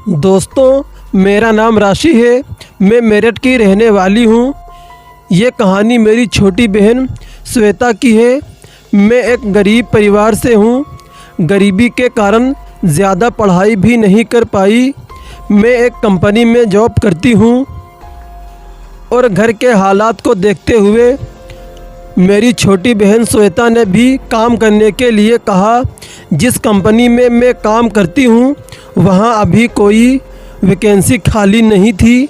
दोस्तों, मेरा नाम राशि है। मैं मेरठ की रहने वाली हूँ। ये कहानी मेरी छोटी बहन श्वेता की है। मैं एक गरीब परिवार से हूँ। गरीबी के कारण ज़्यादा पढ़ाई भी नहीं कर पाई। मैं एक कंपनी में जॉब करती हूँ और घर के हालात को देखते हुए मेरी छोटी बहन श्वेता ने भी काम करने के लिए कहा। जिस कंपनी में मैं काम करती हूँ वहाँ अभी कोई वैकेंसी खाली नहीं थी।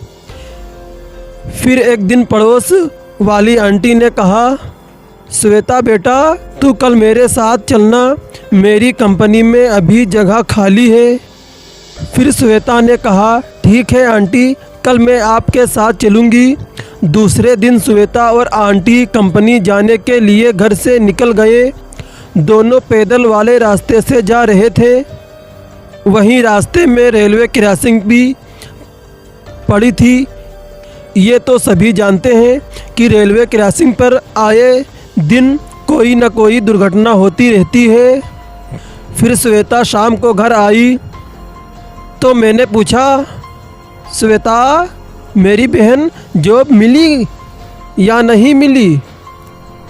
फिर एक दिन पड़ोस वाली आंटी ने कहा, श्वेता बेटा, तू कल मेरे साथ चलना, मेरी कंपनी में अभी जगह खाली है। फिर श्वेता ने कहा, ठीक है आंटी, कल मैं आपके साथ चलूँगी। दूसरे दिन श्वेता और आंटी कंपनी जाने के लिए घर से निकल गए। दोनों पैदल वाले रास्ते से जा रहे थे। वहीं रास्ते में रेलवे क्रॉसिंग भी पड़ी थी। ये तो सभी जानते हैं कि रेलवे क्रॉसिंग पर आए दिन कोई न कोई दुर्घटना होती रहती है। फिर श्वेता शाम को घर आई तो मैंने पूछा, श्वेता मेरी बहन जॉब मिली या नहीं मिली?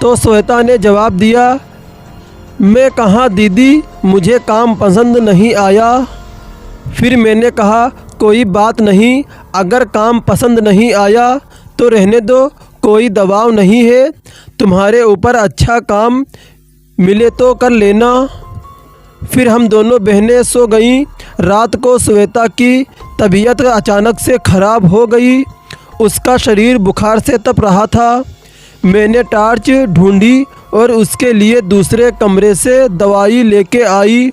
तो श्वेता ने जवाब दिया, मैं कहाँ दीदी, मुझे काम पसंद नहीं आया। फिर मैंने कहा, कोई बात नहीं, अगर काम पसंद नहीं आया तो रहने दो, कोई दबाव नहीं है। तुम्हारे ऊपर अच्छा काम मिले तो कर लेना। फिर हम दोनों बहनें सो गईं। रात को श्वेता की तबीयत अचानक से ख़राब हो गई। उसका शरीर बुखार से तप रहा था। मैंने टॉर्च ढूंढी और उसके लिए दूसरे कमरे से दवाई लेके आई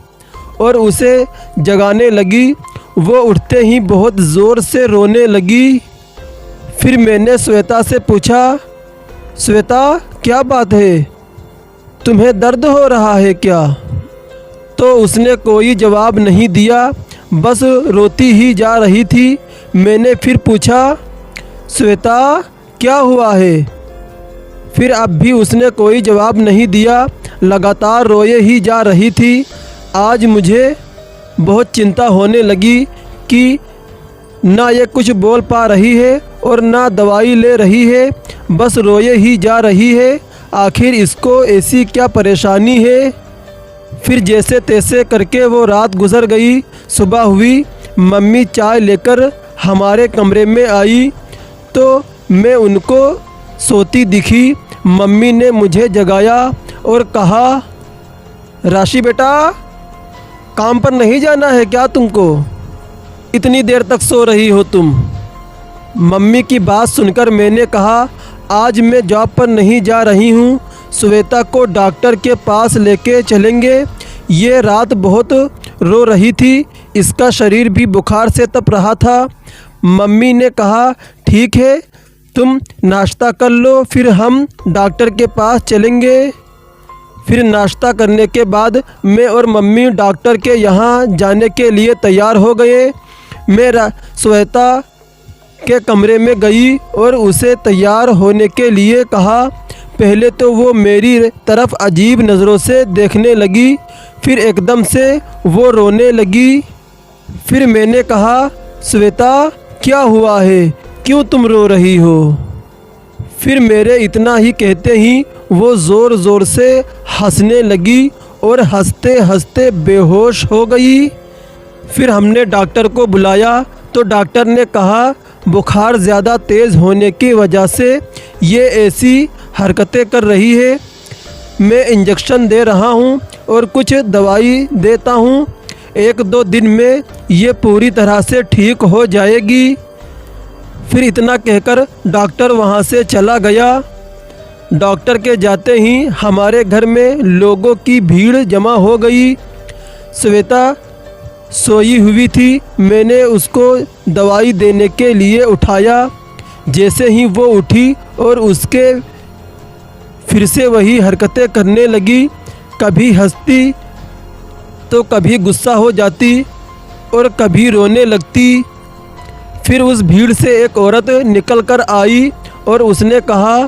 और उसे जगाने लगी। वो उठते ही बहुत ज़ोर से रोने लगी। फिर मैंने श्वेता से पूछा, श्वेता क्या बात है, तुम्हें दर्द हो रहा है क्या? तो उसने कोई जवाब नहीं दिया, बस रोती ही जा रही थी। मैंने फिर पूछा, श्वेता क्या हुआ है? फिर अब भी उसने कोई जवाब नहीं दिया, लगातार रोए ही जा रही थी। आज मुझे बहुत चिंता होने लगी कि ना ये कुछ बोल पा रही है और ना दवाई ले रही है, बस रोए ही जा रही है। आखिर इसको ऐसी क्या परेशानी है? फिर जैसे तैसे करके वो रात गुजर गई। सुबह हुई, मम्मी चाय लेकर हमारे कमरे में आई तो मैं उनको सोती दिखी। मम्मी ने मुझे जगाया और कहा, राशि बेटा, काम पर नहीं जाना है क्या तुमको? इतनी देर तक सो रही हो तुम? मम्मी की बात सुनकर मैंने कहा, आज मैं जॉब पर नहीं जा रही हूँ, श्वेता को डॉक्टर के पास लेके चलेंगे। ये रात बहुत रो रही थी, इसका शरीर भी बुखार से तप रहा था। मम्मी ने कहा, ठीक है, तुम नाश्ता कर लो, फिर हम डॉक्टर के पास चलेंगे। फिर नाश्ता करने के बाद मैं और मम्मी डॉक्टर के यहाँ जाने के लिए तैयार हो गए। मैं श्वेता के कमरे में गई और उसे तैयार होने के लिए कहा। पहले तो वो मेरी तरफ अजीब नज़रों से देखने लगी, फिर एकदम से वो रोने लगी। फिर मैंने कहा, श्वेता क्या हुआ है, क्यों तुम रो रही हो? फिर मेरे इतना ही कहते ही वो ज़ोर ज़ोर से हंसने लगी और हंसते हंसते बेहोश हो गई। फिर हमने डॉक्टर को बुलाया तो डॉक्टर ने कहा, बुखार ज़्यादा तेज़ होने की वजह से ये ऐसी हरकतें कर रही है। मैं इंजेक्शन दे रहा हूँ और कुछ दवाई देता हूँ, 1-2 दिन में ये पूरी तरह से ठीक हो जाएगी। फिर इतना कहकर डॉक्टर वहाँ से चला गया। डॉक्टर के जाते ही हमारे घर में लोगों की भीड़ जमा हो गई। श्वेता सोई हुई थी। मैंने उसको दवाई देने के लिए उठाया। जैसे ही वो उठी और उसके फिर से वही हरकतें करने लगी, कभी हंसती तो कभी गुस्सा हो जाती और कभी रोने लगती। फिर उस भीड़ से एक औरत निकल कर आई और उसने कहा,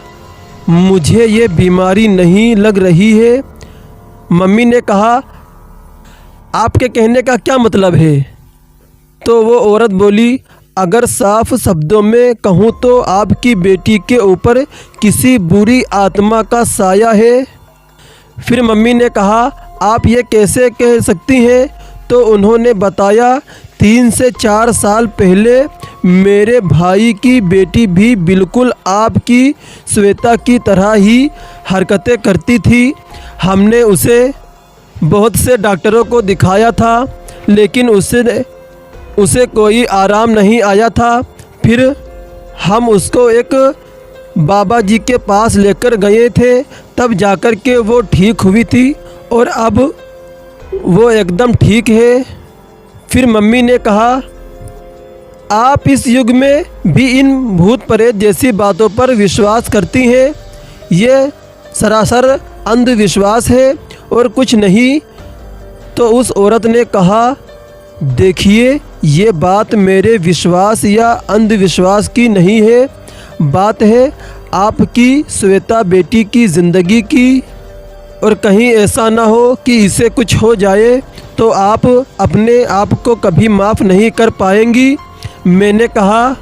मुझे ये बीमारी नहीं लग रही है। मम्मी ने कहा, आपके कहने का क्या मतलब है? तो वो औरत बोली, अगर साफ शब्दों में कहूँ तो आपकी बेटी के ऊपर किसी बुरी आत्मा का साया है। फिर मम्मी ने कहा, आप ये कैसे कह सकती हैं? तो उन्होंने बताया, 3 से 4 साल पहले मेरे भाई की बेटी भी बिल्कुल आपकी श्वेता की तरह ही हरकतें करती थी। हमने उसे बहुत से डॉक्टरों को दिखाया था, लेकिन उसे कोई आराम नहीं आया था। फिर हम उसको एक बाबा जी के पास लेकर गए थे, तब जाकर के वो ठीक हुई थी और अब वो एकदम ठीक है। फिर मम्मी ने कहा, आप इस युग में भी इन भूत प्रेत जैसी बातों पर विश्वास करती हैं? ये सरासर अंधविश्वास है और कुछ नहीं। तो उस औरत ने कहा, देखिए, ये बात मेरे विश्वास या अंधविश्वास की नहीं है, बात है आपकी श्वेता बेटी की ज़िंदगी की। और कहीं ऐसा ना हो कि इसे कुछ हो जाए तो आप अपने आप को कभी माफ़ नहीं कर पाएंगी। मैंने कहा,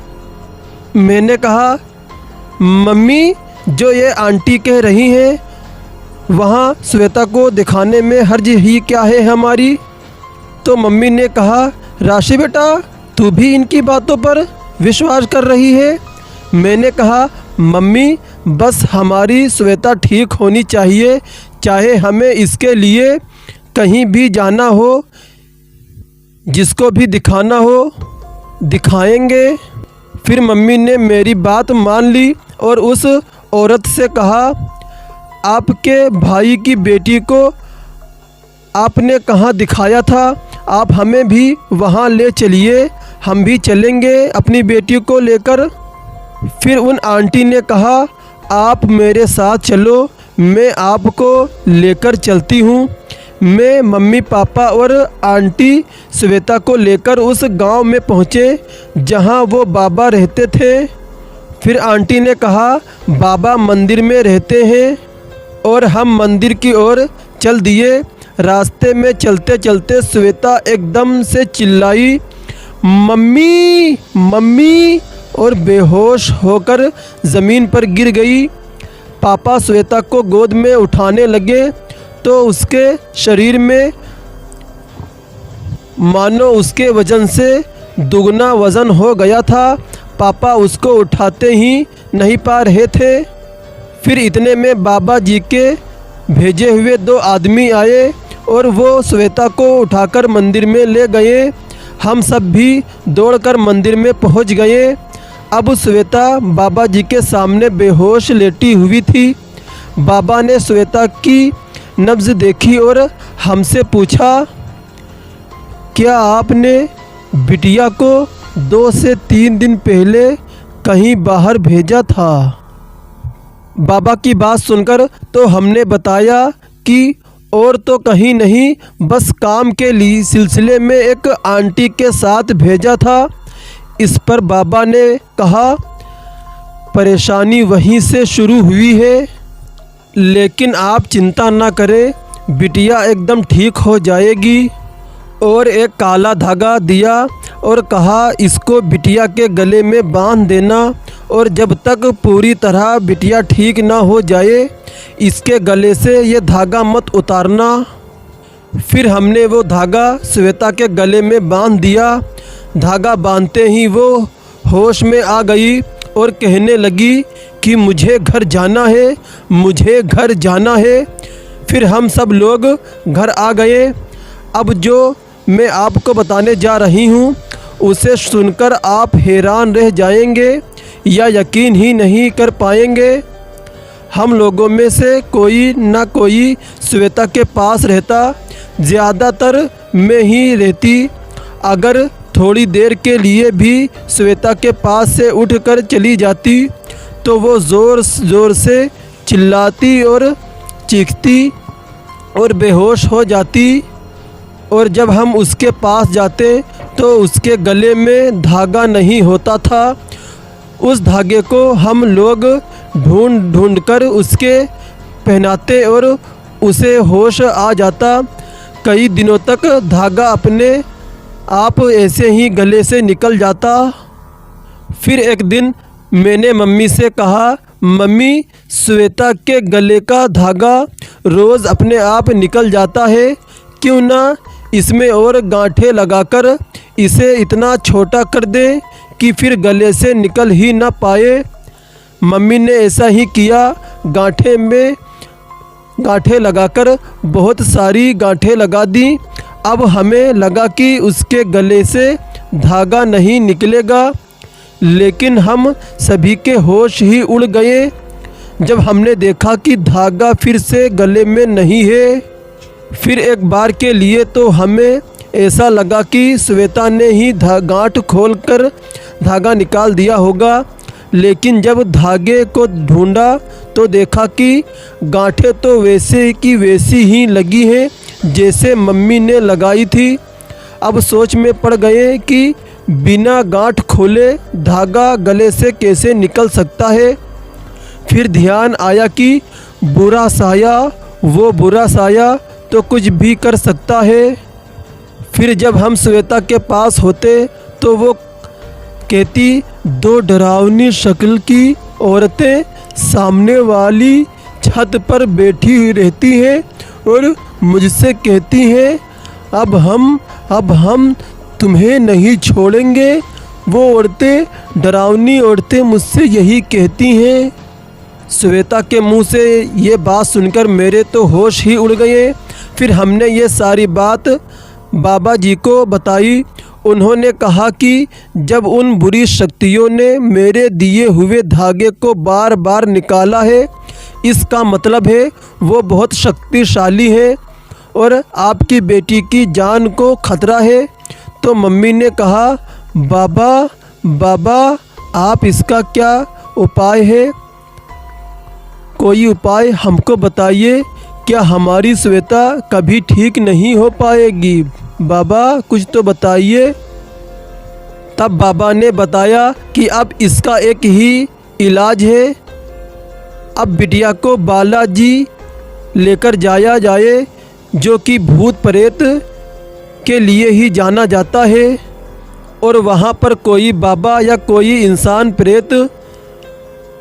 मम्मी, जो ये आंटी कह रही हैं, वहाँ श्वेता को दिखाने में हर्ज ही क्या है हमारी? तो मम्मी ने कहा, राशि बेटा, तू भी इनकी बातों पर विश्वास कर रही है? मैंने कहा, मम्मी, बस हमारी श्वेता ठीक होनी चाहिए, चाहे हमें इसके लिए कहीं भी जाना हो, जिसको भी दिखाना हो दिखाएंगे। फिर मम्मी ने मेरी बात मान ली और उस औरत से कहा, आपके भाई की बेटी को आपने कहाँ दिखाया था? आप हमें भी वहाँ ले चलिए, हम भी चलेंगे अपनी बेटी को लेकर। फिर उन आंटी ने कहा, आप मेरे साथ चलो, मैं आपको लेकर चलती हूँ। मैं मम्मी पापा और आंटी श्वेता को लेकर उस गांव में पहुँचे जहां वो बाबा रहते थे। फिर आंटी ने कहा, बाबा मंदिर में रहते हैं, और हम मंदिर की ओर चल दिए। रास्ते में चलते चलते श्वेता एकदम से चिल्लाई, मम्मी मम्मी, और बेहोश होकर ज़मीन पर गिर गई। पापा श्वेता को गोद में उठाने लगे तो उसके शरीर में मानो उसके वज़न से दुगना वज़न हो गया था। पापा उसको उठाते ही नहीं पा रहे थे। फिर इतने में बाबा जी के भेजे हुए 2 आदमी आए और वो श्वेता को उठाकर मंदिर में ले गए। हम सब भी दौड़कर मंदिर में पहुंच गए। अब श्वेता बाबा जी के सामने बेहोश लेटी हुई थी। बाबा ने श्वेता की नब्ज़ देखी और हमसे पूछा, क्या आपने बिटिया को 2 से 3 दिन पहले कहीं बाहर भेजा था? बाबा की बात सुनकर तो हमने बताया कि और तो कहीं नहीं, बस काम के लिए सिलसिले में एक आंटी के साथ भेजा था। इस पर बाबा ने कहा, परेशानी वहीं से शुरू हुई है, लेकिन आप चिंता ना करें, बिटिया एकदम ठीक हो जाएगी। और एक काला धागा दिया और कहा, इसको बिटिया के गले में बांध देना, और जब तक पूरी तरह बिटिया ठीक ना हो जाए इसके गले से ये धागा मत उतारना। फिर हमने वो धागा श्वेता के गले में बांध दिया। धागा बांधते ही वो होश में आ गई और कहने लगी कि मुझे घर जाना है, मुझे घर जाना है। फिर हम सब लोग घर आ गए। अब जो मैं आपको बताने जा रही हूँ उसे सुनकर आप हैरान रह जाएंगे या यकीन ही नहीं कर पाएंगे। हम लोगों में से कोई ना कोई श्वेता के पास रहता, ज़्यादातर मैं ही रहती। अगर थोड़ी देर के लिए भी श्वेता के पास से उठकर चली जाती तो वो ज़ोर ज़ोर से चिल्लाती और चीखती और बेहोश हो जाती। और जब हम उसके पास जाते तो उसके गले में धागा नहीं होता था। उस धागे को हम लोग ढूंढ ढूंढ कर उसके पहनाते और उसे होश आ जाता। कई दिनों तक धागा अपने आप ऐसे ही गले से निकल जाता। फिर एक दिन मैंने मम्मी से कहा, मम्मी श्वेता के गले का धागा रोज़ अपने आप निकल जाता है, क्यों ना इसमें और गांठें लगाकर इसे इतना छोटा कर दें कि फिर गले से निकल ही ना पाए। मम्मी ने ऐसा ही किया। गांठें लगाकर बहुत सारी गांठें लगा दी। अब हमें लगा कि उसके गले से धागा नहीं निकलेगा, लेकिन हम सभी के होश ही उड़ गए जब हमने देखा कि धागा फिर से गले में नहीं है। फिर एक बार के लिए तो हमें ऐसा लगा कि श्वेता ने ही गांठ खोलकर धागा निकाल दिया होगा, लेकिन जब धागे को ढूंढा तो देखा कि गांठें तो वैसे की वैसी ही लगी हैं जैसे मम्मी ने लगाई थी। अब सोच में पड़ गए कि बिना गांठ खोले धागा गले से कैसे निकल सकता है। फिर ध्यान आया कि बुरा साया तो कुछ भी कर सकता है। फिर जब हम श्वेता के पास होते तो वो कहती, 2 डरावनी शक्ल की औरतें सामने वाली छत पर बैठी हुई रहती हैं और मुझसे कहती हैं, अब हम तुम्हें नहीं छोड़ेंगे। वो औरतें, डरावनी औरतें मुझसे यही कहती हैं। श्वेता के मुंह से ये बात सुनकर मेरे तो होश ही उड़ गए। फिर हमने ये सारी बात बाबा जी को बताई। उन्होंने कहा कि जब उन बुरी शक्तियों ने मेरे दिए हुए धागे को बार बार निकाला है, इसका मतलब है वो बहुत शक्तिशाली है और आपकी बेटी की जान को खतरा है। तो मम्मी ने कहा, बाबा आप इसका क्या उपाय है? कोई उपाय हमको बताइए, क्या हमारी श्वेता कभी ठीक नहीं हो पाएगी? बाबा कुछ तो बताइए। तब बाबा ने बताया कि अब इसका एक ही इलाज है। अब बिटिया को बालाजी लेकर जाया जाए, जो कि भूत प्रेत के लिए ही जाना जाता है, और वहाँ पर कोई बाबा या कोई इंसान प्रेत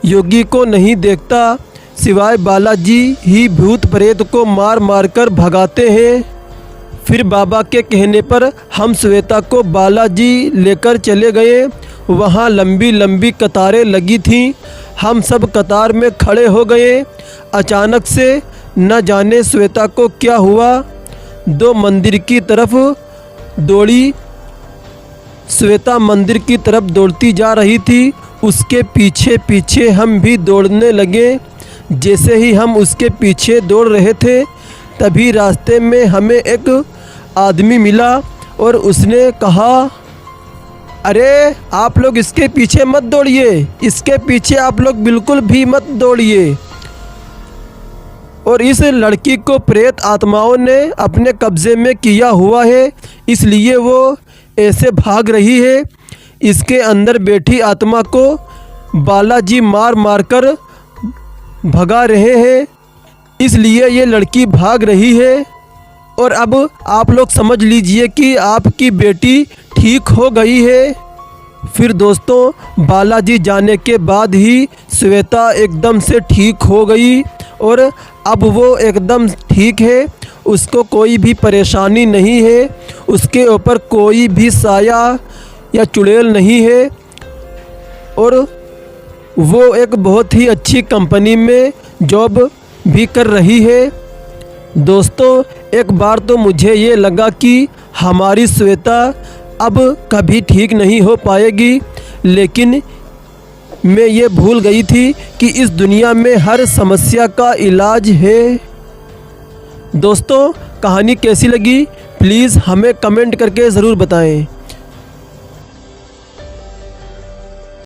योगी को नहीं देखता, सिवाय बालाजी ही भूत प्रेत को मार मार कर भगाते हैं। फिर बाबा के कहने पर हम श्वेता को बालाजी लेकर चले गए। वहाँ लंबी लंबी कतारें लगी थीं। हम सब कतार में खड़े हो गए। अचानक से न जाने श्वेता को क्या हुआ, 2 मंदिर की तरफ दौड़ी। श्वेता मंदिर की तरफ दौड़ती जा रही थी। उसके पीछे पीछे हम भी दौड़ने लगे। जैसे ही हम उसके पीछे दौड़ रहे थे, तभी रास्ते में हमें एक आदमी मिला और उसने कहा, अरे आप लोग इसके पीछे मत दौड़िए, इसके पीछे आप लोग बिल्कुल भी मत दौड़िए। और इस लड़की को प्रेत आत्माओं ने अपने कब्ज़े में किया हुआ है, इसलिए वो ऐसे भाग रही है। इसके अंदर बैठी आत्मा को बालाजी मार मार कर भगा रहे हैं, इसलिए ये लड़की भाग रही है। और अब आप लोग समझ लीजिए कि आपकी बेटी ठीक हो गई है। फिर दोस्तों, बालाजी जाने के बाद ही श्वेता एकदम से ठीक हो गई और अब वो एकदम ठीक है। उसको कोई भी परेशानी नहीं है, उसके ऊपर कोई भी साया या चुड़ैल नहीं है, और वो एक बहुत ही अच्छी कंपनी में जॉब भी कर रही है। दोस्तों, एक बार तो मुझे ये लगा कि हमारी श्वेता अब कभी ठीक नहीं हो पाएगी, लेकिन मैं ये भूल गई थी कि इस दुनिया में हर समस्या का इलाज है। दोस्तों, कहानी कैसी लगी प्लीज़ हमें कमेंट करके ज़रूर बताएं।